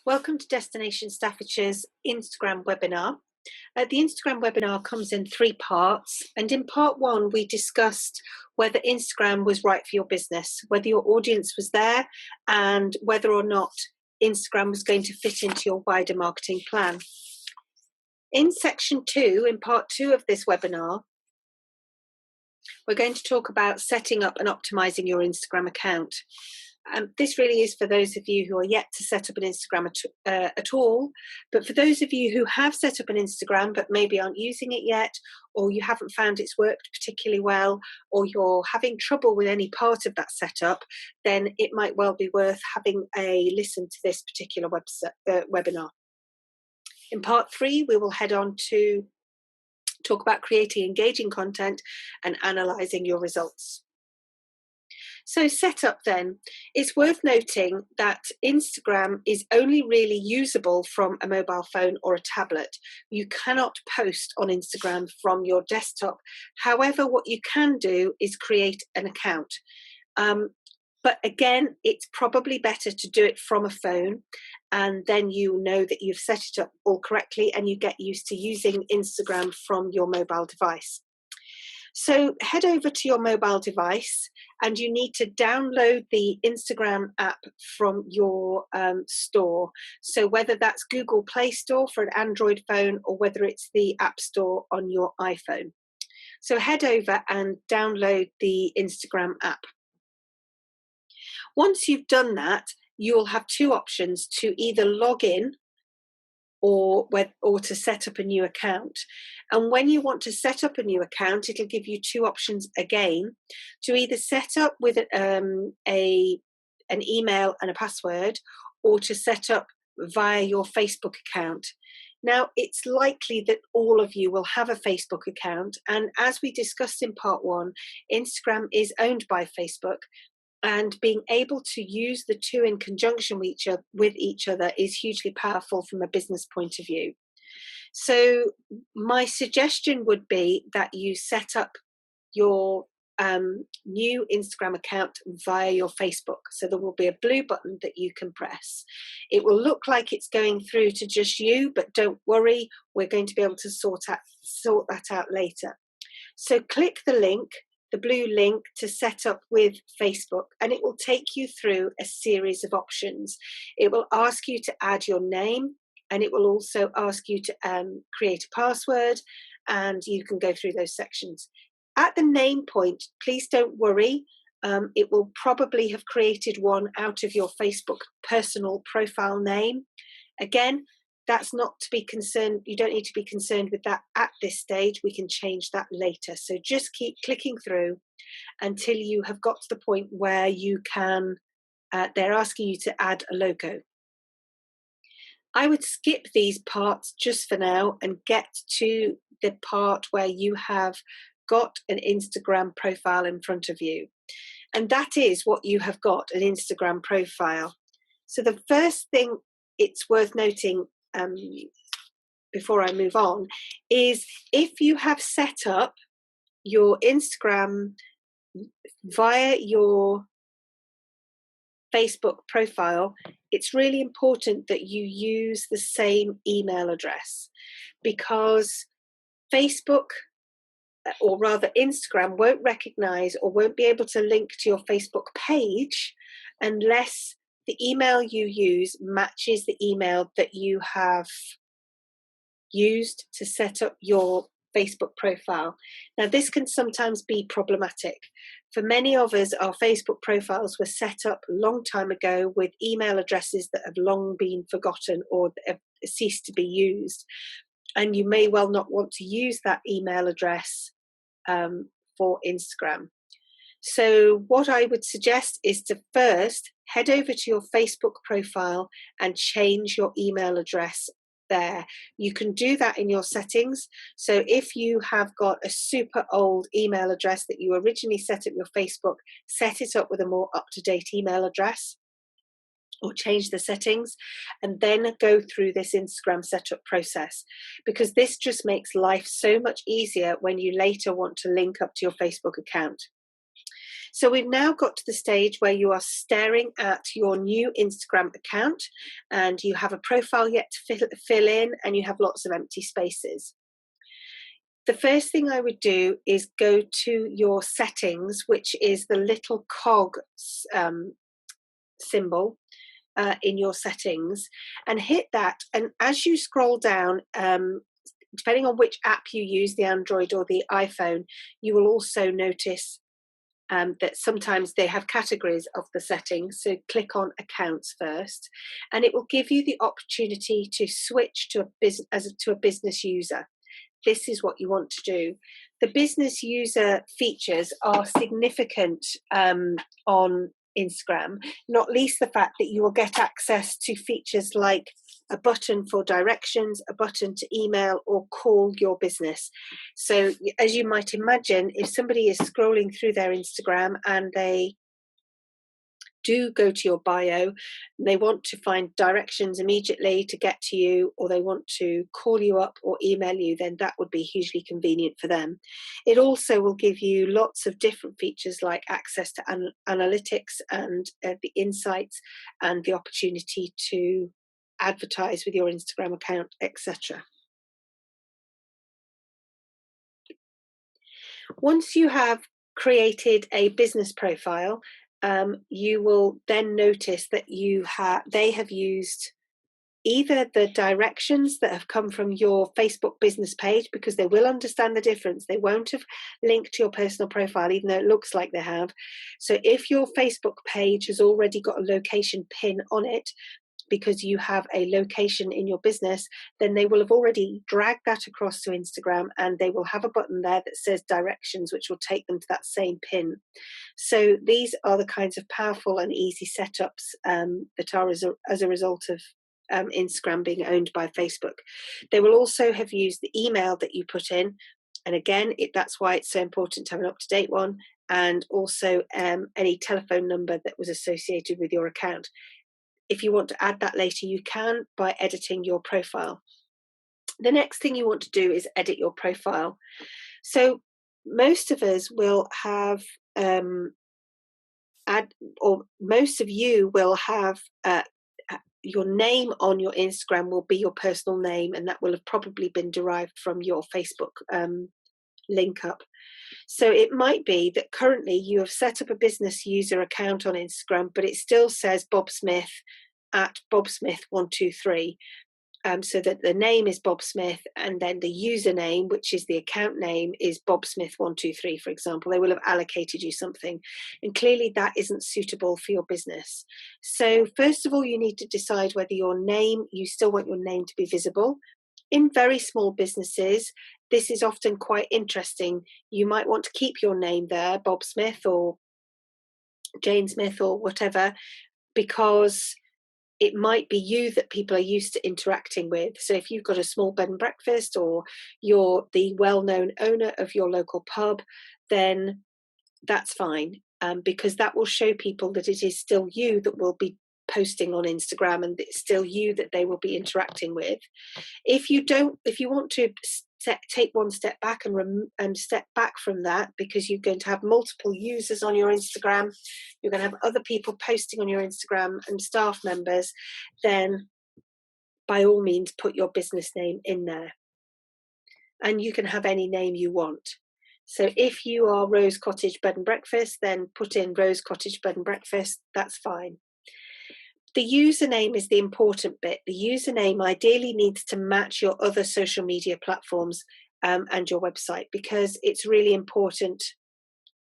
Welcome to Destination Staffordshire's Instagram webinar. The Instagram webinar comes in 3 parts, and in part 1 we discussed whether Instagram was right for your business, whether your audience was there, and whether or not Instagram was going to fit into your wider marketing plan. In section 2, in part 2 of this webinar, we're going to talk about setting up and optimizing your Instagram account. This really is for those of you who are yet to set up an Instagram at all, but for those of you who have set up an Instagram but maybe aren't using it yet, or you haven't found it's worked particularly well, or you're having trouble with any part of that setup, then it might well be worth having a listen to this particular webinar. In part 3, we will head on to talk about creating engaging content and analysing your results. So setup then, it's worth noting that Instagram is only really usable from a mobile phone or a tablet. You cannot post on Instagram from your desktop. However, what you can do is create an account. But again, it's probably better to do it from a phone, and then you know that you've set it up all correctly and you get used to using Instagram from your mobile device. So head over to your mobile device and you need to download the Instagram app from your store. So whether that's Google Play Store for an Android phone or whether it's the App Store on your iPhone. So head over and download the Instagram app. Once you've done that, you'll have 2 options to either log in or to set up a new account. And when you want to set up a new account, it'll give you 2 options again, to either set up with an email and a password, or to set up via your Facebook account. Now, it's likely that all of you will have a Facebook account, and as we discussed in part 1, Instagram is owned by Facebook, and being able to use the 2 in conjunction with each other is hugely powerful from a business point of view. So my suggestion would be that you set up your new Instagram account via your Facebook. So there will be a blue button that you can press. It will look like it's going through to just you, but don't worry, we're going to be able to sort that out later. So click the link, the blue link, to set up with Facebook, and it will take you through a series of options. It will ask you to add your name, and it will also ask you to create a password, and you can go through those sections. At the name point, please don't worry. It will probably have created one out of your Facebook personal profile name. Again, that's not to be concerned. You don't need to be concerned with that at this stage. We can change that later. So just keep clicking through until you have got to the point where you can, they're asking you to add a logo. I would skip these parts just for now and get to the part where you have got an Instagram profile in front of you. And that is what you have got, an Instagram profile. So the first thing it's worth noting before I move on is if you have set up your Instagram via your Facebook profile, it's really important that you use the same email address, because Facebook, or rather Instagram, won't recognize or won't be able to link to your Facebook page unless the email you use matches the email that you have used to set up your Facebook profile. Now, this can sometimes be problematic. For many of us, our Facebook profiles were set up a long time ago with email addresses that have long been forgotten or have ceased to be used. And you may well not want to use that email address for Instagram. So what I would suggest is to first head over to your Facebook profile and change your email address there. You can do that in your settings. So if you have got a super old email address that you originally set up your Facebook, set it up with a more up-to-date email address, or change the settings, and then go through this Instagram setup process, because this just makes life so much easier when you later want to link up to your Facebook account. So we've now got to the stage where you are staring at your new Instagram account and you have a profile yet to fill in and you have lots of empty spaces. The first thing I would do is go to your settings, which is the little cog symbol in your settings, and hit that. And as you scroll down, depending on which app you use, the Android or the iPhone, you will also notice that sometimes they have categories of the settings. So click on accounts first, and it will give you the opportunity to switch to a business user. This is what you want to do. The business user features are significant on Instagram, not least the fact that you will get access to features like a button for directions, a button to email or call your business. So as you might imagine, if somebody is scrolling through their Instagram and they do go to your bio, they want to find directions immediately to get to you, or they want to call you up or email you, then that would be hugely convenient for them. It also will give you lots of different features like access to analytics and the insights and the opportunity to advertise with your Instagram account, etc. Once you have created a business profile, you will then notice that they have used either the directions that have come from your Facebook business page, because they will understand the difference. They won't have linked to your personal profile, even though it looks like they have. So if your Facebook page has already got a location pin on it, because you have a location in your business, then they will have already dragged that across to Instagram, and they will have a button there that says directions, which will take them to that same pin. So these are the kinds of powerful and easy setups that are as a result of Instagram being owned by Facebook. They will also have used the email that you put in, and again, that's why it's so important to have an up-to-date one, and also any telephone number that was associated with your account. If you want to add that later, you can by editing your profile. The next thing you want to do is edit your profile. So most of us will have most of you will have your name on your Instagram will be your personal name, and that will have probably been derived from your Facebook link up. So it might be that currently you have set up a business user account on Instagram, but it still says Bob Smith at Bob Smith 123. So that the name is Bob Smith, and then the username, which is the account name, is Bob Smith 123, for example. They will have allocated you something, and clearly that isn't suitable for your business. So first of all, you need to decide whether you still want your name to be visible. In very small businesses, this is often quite interesting. You might want to keep your name there, Bob Smith or Jane Smith or whatever, because it might be you that people are used to interacting with. So if you've got a small bed and breakfast, or you're the well-known owner of your local pub, then that's fine, because that will show people that it is still you that will be posting on Instagram, and it's still you that they will be interacting with. If you want to take one step back and step back from that, because you're going to have multiple users on your Instagram, you're going to have other people posting on your Instagram and staff members, then by all means put your business name in there, and you can have any name you want. So if you are Rose Cottage Bed and Breakfast, then put in Rose Cottage Bed and Breakfast. That's fine. The username is the important bit. The username ideally needs to match your other social media platforms and your website, because it's really important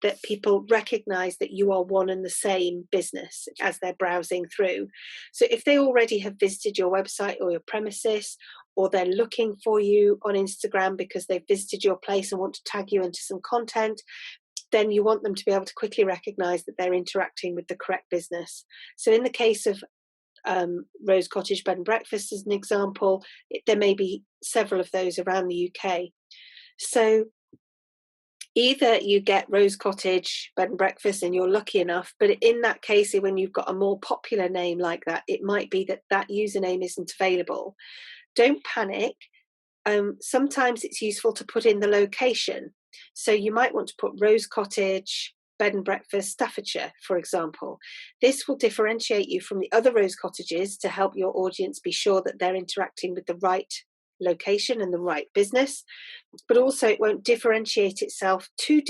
that people recognize that you are one and the same business as they're browsing through. So if they already have visited your website or your premises, or they're looking for you on Instagram because they've visited your place and want to tag you into some content, then you want them to be able to quickly recognize that they're interacting with the correct business. So in the case of Rose Cottage Bed and Breakfast, as an example, there may be several of those around the UK. So either you get Rose Cottage Bed and Breakfast and you're lucky enough, but in that case, when you've got a more popular name like that, it might be that that username isn't available. Don't panic. Sometimes it's useful to put in the location. So you might want to put Rose Cottage Bed and Breakfast Staffordshire, for example. This will differentiate you from the other rose cottages to help your audience be sure that they're interacting with the right location and the right business, but also it won't differentiate itself too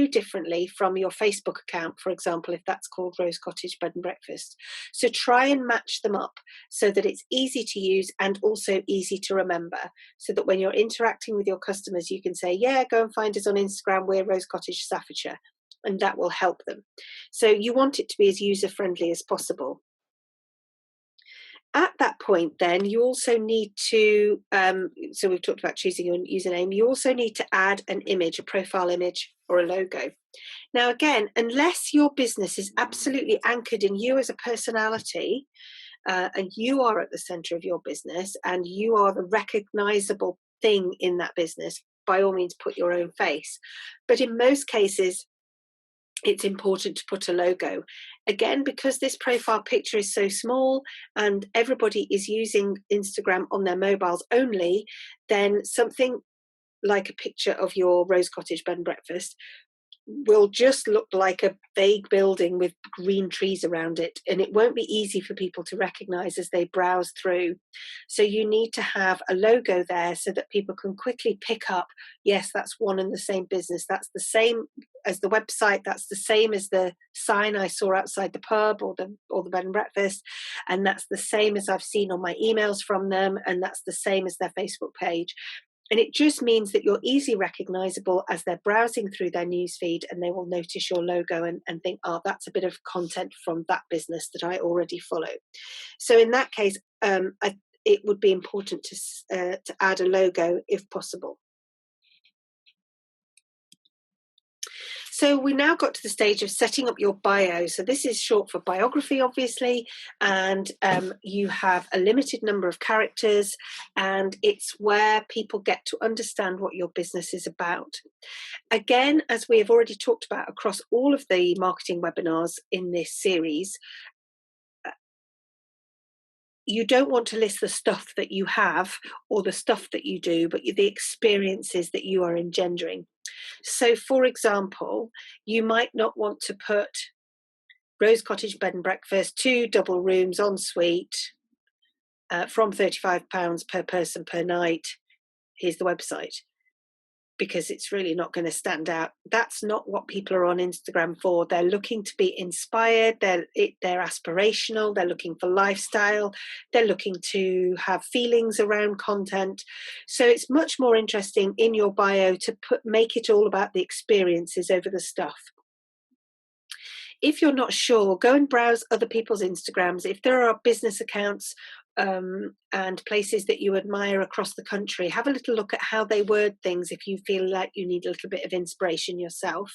differently from your Facebook account, for example, if that's called Rose Cottage Bed and Breakfast. So try and match them up so that it's easy to use and also easy to remember, so that when you're interacting with your customers, you can say, yeah, go and find us on Instagram, we're Rose Cottage Staffordshire, and that will help them. So you want it to be as user-friendly as possible. At that point, then you also need to, so we've talked about choosing your username, you also need to add an image, a profile image or a logo. Now, again, unless your business is absolutely anchored in you as a personality, and you are at the center of your business and you are the recognizable thing in that business, by all means, put your own face. But in most cases, it's important to put a logo. Again, because this profile picture is so small and everybody is using Instagram on their mobiles only, then something like a picture of your Rose Cottage Bed and Breakfast will just look like a vague building with green trees around it, and it won't be easy for people to recognize as they browse through. So you need to have a logo there so that people can quickly pick up, yes, that's one and the same business, that's the same as the website, that's the same as the sign I saw outside the pub or the bed and breakfast, and that's the same as I've seen on my emails from them, and that's the same as their Facebook page. And it just means that you're easily recognizable as they're browsing through their newsfeed, and they will notice your logo and think, oh, that's a bit of content from that business that I already follow. So in that case, it would be important to add a logo if possible. So we now got to the stage of setting up your bio. So this is short for biography, obviously, and you have a limited number of characters, and it's where people get to understand what your business is about. Again, as we have already talked about across all of the marketing webinars in this series, you don't want to list the stuff that you have or the stuff that you do, but the experiences that you are engendering. So, for example, you might not want to put Rose Cottage Bed and Breakfast, 2 double rooms en suite, from £35 per person per night. Here's the website, because it's really not going to stand out. That's not what people are on Instagram for. They're looking to be inspired. They're aspirational. They're looking for lifestyle. They're looking to have feelings around content. So it's much more interesting in your bio to make it all about the experiences over the stuff. If you're not sure, go and browse other people's Instagrams. If there are business accounts and places that you admire across the country, have a little look at how they word things if you feel like you need a little bit of inspiration yourself,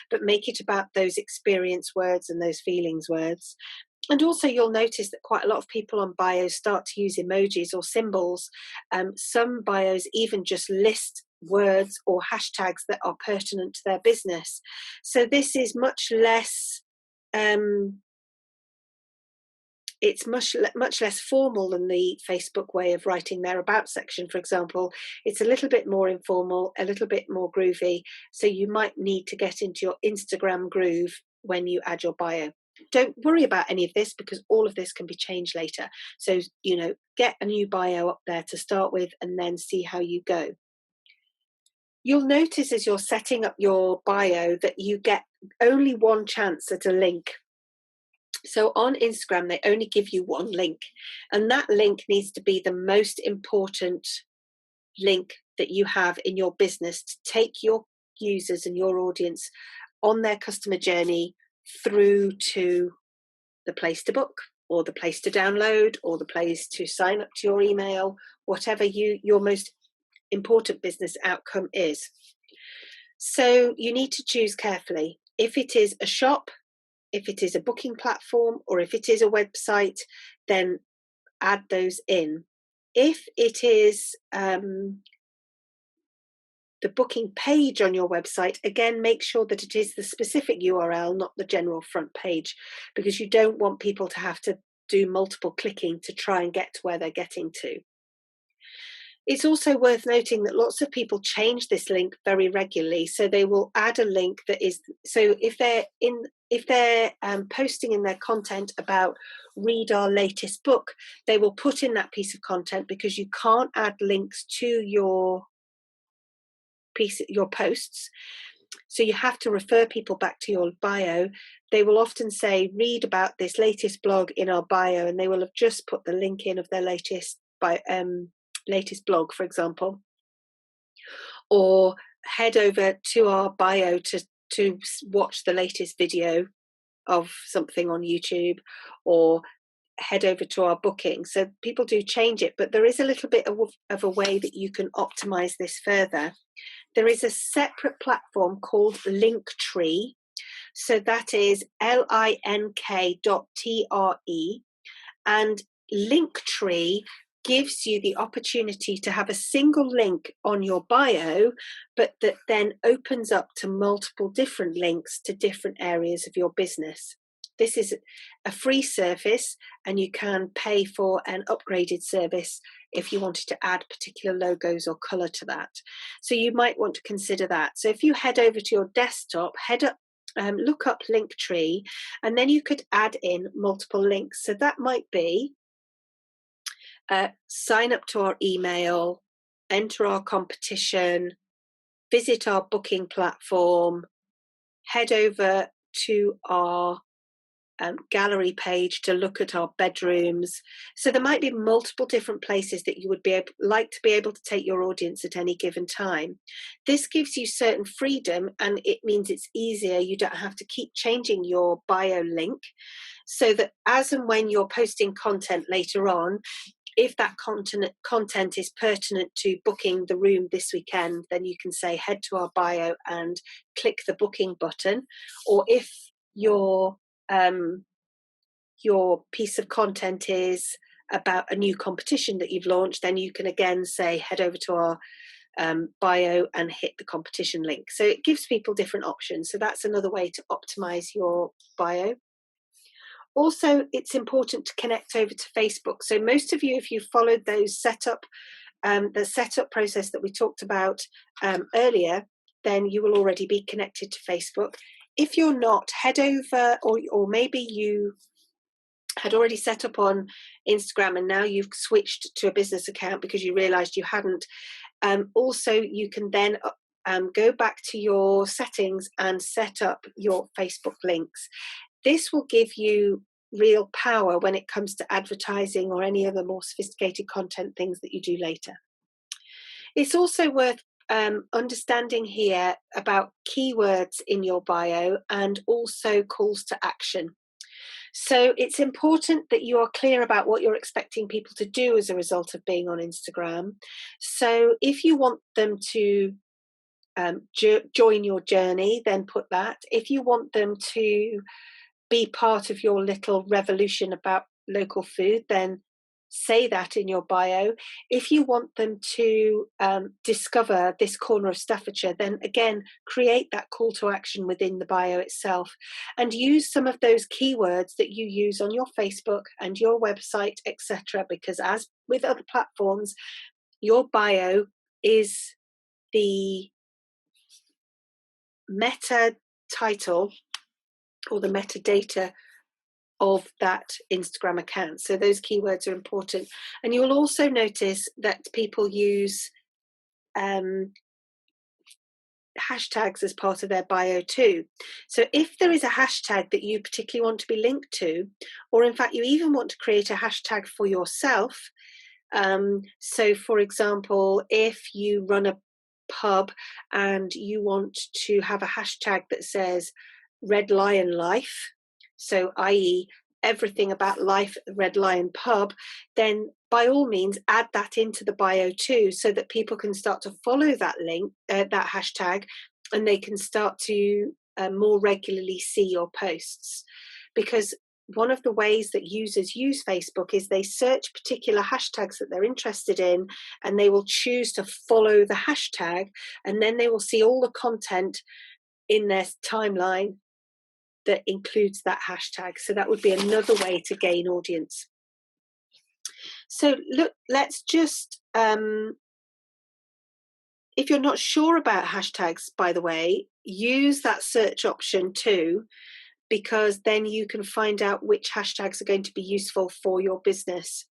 but make it about those experience words and those feelings words. And also you'll notice that quite a lot of people on bios start to use emojis or symbols. Some bios even just list words or hashtags that are pertinent to their business. So this is much less it's much less formal than the Facebook way of writing their about section, for example. It's a little bit more informal, a little bit more groovy. So you might need to get into your Instagram groove when you add your bio. Don't worry about any of this, because all of this can be changed later. So, get a new bio up there to start with and then see how you go. You'll notice as you're setting up your bio that you get only one chance at a link. So on Instagram, they only give you one link, and that link needs to be the most important link that you have in your business to take your users and your audience on their customer journey through to the place to book, or the place to download, or the place to sign up to your email, whatever your most important business outcome is. So you need to choose carefully. If it is a shop, if it is a booking platform, or if it is a website, then add those in. If it is the booking page on your website, again, make sure that it is the specific URL, not the general front page, because you don't want people to have to do multiple clicking to try and get to where they're getting to. It's also worth noting that lots of people change this link very regularly. So they will add a link that is, so if they're posting in their content about read our latest book, they will put in that piece of content, because you can't add links to your posts. So you have to refer people back to your bio. They will often say, read about this latest blog in our bio, and they will have just put the link in of their latest blog, for example, or head over to our bio to watch the latest video of something on YouTube, or head over to our booking. So people do change it, but there is a little bit of a way that you can optimize this further. There is a separate platform called Linktree. So that is link.tre, and Linktree gives you the opportunity to have a single link on your bio, but that then opens up to multiple different links to different areas of your business. This is a free service, and you can pay for an upgraded service if you wanted to add particular logos or color to that. So you might want to consider that. So if you head over to your desktop, look up Linktree, and then you could add in multiple links. So that might be sign up to our email, enter our competition, visit our booking platform, head over to our gallery page to look at our bedrooms. So there might be multiple different places that you would like to be able to take your audience at any given time. This gives you certain freedom, and it means it's easier. You don't have to keep changing your bio link, so that as and when you're posting content later on, if that content is pertinent to booking the room this weekend, then you can say head to our bio and click the booking button. Or if your piece of content is about a new competition that you've launched, then you can again say head over to our bio and hit the competition link. So it gives people different options. So that's another way to optimize your bio. Also, it's important to connect over to Facebook. So most of you, if you followed those the setup process that we talked about earlier, then you will already be connected to Facebook. If you're not, head over, or maybe you had already set up on Instagram and now you've switched to a business account because you realized you hadn't. Also, you can then go back to your settings and set up your Facebook links. This will give you real power when it comes to advertising or any other more sophisticated content things that you do later. It's also worth understanding here about keywords in your bio and also calls to action. So it's important that you are clear about what you're expecting people to do as a result of being on Instagram. So if you want them to join your journey, then put that. If you want them to be part of your little revolution about local food, then say that in your bio. If you want them to discover this corner of Staffordshire, then again, create that call to action within the bio itself, and use some of those keywords that you use on your Facebook and your website, etc. Because as with other platforms, your bio is the meta title or the metadata of that Instagram account. So those keywords are important. And you will also notice that people use hashtags as part of their bio too. So if there is a hashtag that you particularly want to be linked to, or in fact you even want to create a hashtag for yourself, so for example, if you run a pub and you want to have a hashtag that says Red Lion Life, so i.e. everything about life at the Red Lion pub, then by all means add that into the bio too, so that people can start to follow that link, that hashtag, and they can start to more regularly see your posts. Because one of the ways that users use Facebook is they search particular hashtags that they're interested in, and they will choose to follow the hashtag, and then they will see all the content in their timeline that includes that hashtag. So that would be another way to gain audience. So look, let's just If you're not sure about hashtags, by the way, use that search option too, because then you can find out which hashtags are going to be useful for your business.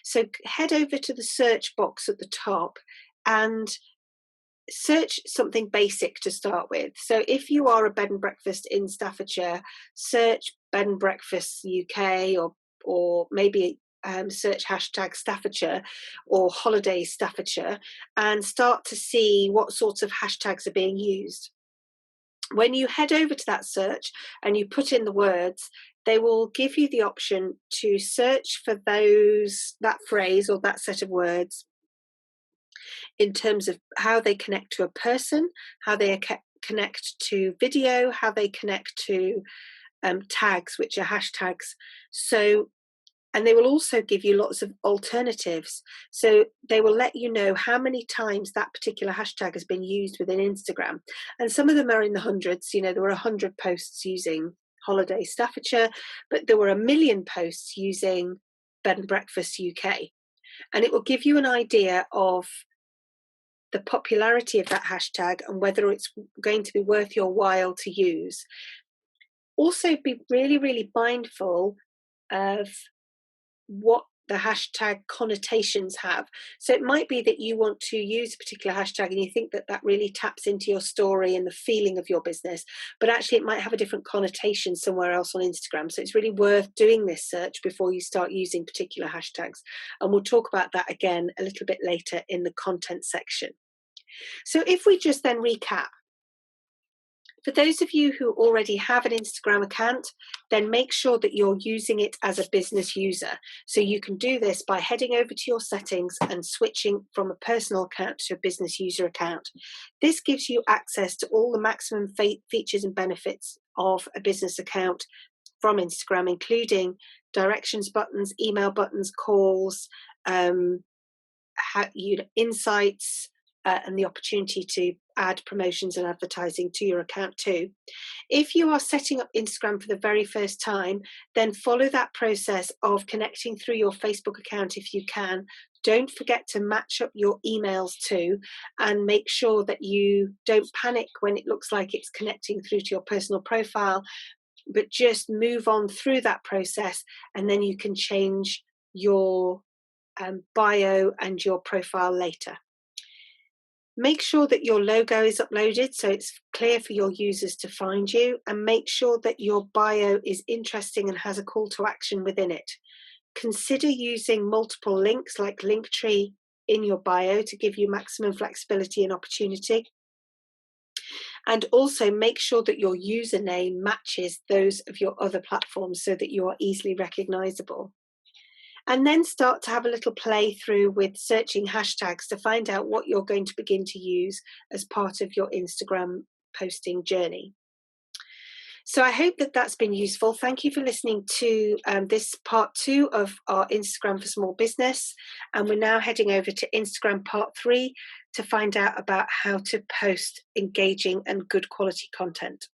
So head over to the search box at the top and search something basic to start with. So if you are a bed and breakfast in Staffordshire, search bed and breakfast UK, or maybe search hashtag Staffordshire or holiday Staffordshire, and start to see what sorts of hashtags are being used. When you head over to that search and you put in the words, they will give you the option to search for that phrase or that set of words in terms of how they connect to a person, how they connect to video, how they connect to tags, which are hashtags. So, and they will also give you lots of alternatives. So they will let you know how many times that particular hashtag has been used within Instagram. And some of them are in the hundreds. You know, there were 100 posts using holiday Staffordshire, but there were 1 million posts using bed and breakfast UK. And it will give you an idea of the popularity of that hashtag and whether it's going to be worth your while to use. Also, be really, really mindful of what the hashtag connotations have. So it might be that you want to use a particular hashtag and you think that that really taps into your story and the feeling of your business, but actually it might have a different connotation somewhere else on Instagram. So it's really worth doing this search before you start using particular hashtags. And we'll talk about that again a little bit later in the content section. So if we just then recap, for those of you who already have an Instagram account, then make sure that you're using it as a business user. So you can do this by heading over to your settings and switching from a personal account to a business user account. This gives you access to all the maximum features and benefits of a business account from Instagram, including directions buttons, email buttons, calls, insights, and the opportunity to add promotions and advertising to your account too. If you are setting up Instagram for the very first time, then follow that process of connecting through your Facebook account if you can. Don't forget to match up your emails too, and make sure that you don't panic when it looks like it's connecting through to your personal profile, but just move on through that process, and then you can change your bio and your profile later. Make sure that your logo is uploaded so it's clear for your users to find you, and make sure that your bio is interesting and has a call to action within it. Consider using multiple links like Linktree in your bio to give you maximum flexibility and opportunity. And also make sure that your username matches those of your other platforms so that you are easily recognizable. And then start to have a little play through with searching hashtags to find out what you're going to begin to use as part of your Instagram posting journey. So I hope that that's been useful. Thank you for listening to this part 2 of our Instagram for Small Business. And we're now heading over to Instagram part 3 to find out about how to post engaging and good quality content.